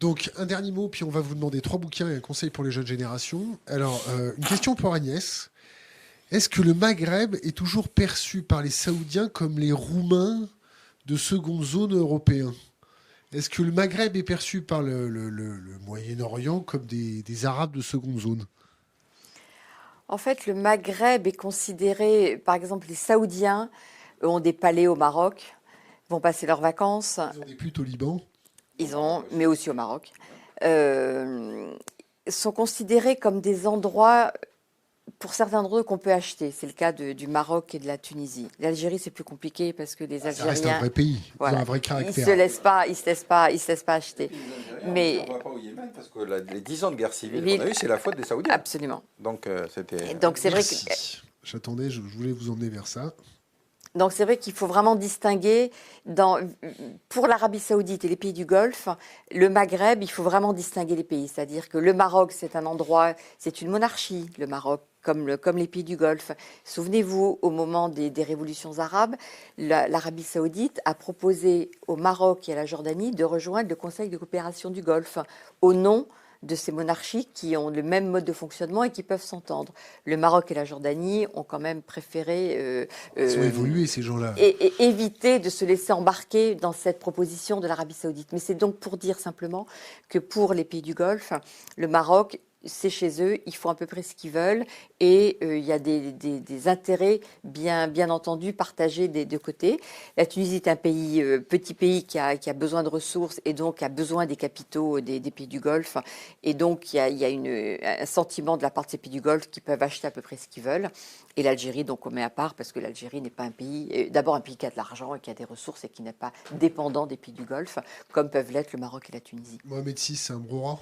Donc, un dernier mot, puis on va vous demander 3 bouquins et un conseil pour les jeunes générations. Alors, une question pour Agnès. Est-ce que le Maghreb est toujours perçu par les Saoudiens comme les Roumains de seconde zone européens? Est-ce que le Maghreb est perçu par le Moyen-Orient comme des Arabes de seconde zone? En fait, le Maghreb est considéré, par exemple, les Saoudiens ont des palais au Maroc, vont passer leurs vacances, Ils ont des putes au Liban. mais aussi au Maroc, euh, sont considérés comme des endroits, pour certains d'entre eux, qu'on peut acheter. C'est le cas du Maroc et de la Tunisie. L'Algérie, c'est plus compliqué parce que les Ça reste un Algériens, vrai pays. Ils ont voilà, un vrai ils caractère. se laissent pas, ils se laissent pas Et acheter. puis les Algériens, Mais on ne va pas au Yémen parce que les 10 ans de guerre civile qu'on ville, a eu, c'est la faute des Saoudiens. absolument. Donc c'était. Et donc c'est vrai que Merci. J'attendais, je voulais vous emmener vers ça. Donc c'est vrai qu'il faut vraiment distinguer pour l'Arabie Saoudite et les pays du Golfe, le Maghreb, il faut vraiment distinguer les pays. C'est-à-dire que le Maroc, c'est un endroit, c'est une monarchie, le Maroc, comme les pays du Golfe. Souvenez-vous, au moment des révolutions arabes, l'Arabie Saoudite a proposé au Maroc et à la Jordanie de rejoindre le Conseil de coopération du Golfe au nom de ces monarchies qui ont le même mode de fonctionnement et qui peuvent s'entendre. Le Maroc et la Jordanie ont quand même préféré Ils ont euh, évolué, ces gens-là. et éviter de se laisser embarquer dans cette proposition de l'Arabie Saoudite. Mais c'est donc pour dire simplement que pour les pays du Golfe, le Maroc, c'est chez eux, ils font à peu près ce qu'ils veulent et il y a des intérêts bien entendu partagés des deux côtés. La Tunisie est un pays, petit pays qui a besoin de ressources et donc a besoin des capitaux des pays du Golfe. Et donc il y a un sentiment de la part de ces pays du Golfe qui peuvent acheter à peu près ce qu'ils veulent. Et l'Algérie, donc on met à part parce que l'Algérie n'est pas un pays, d'abord un pays qui a de l'argent et qui a des ressources et qui n'est pas dépendant des pays du Golfe, comme peuvent l'être le Maroc et la Tunisie. Mohamed VI, c'est un brouhaha.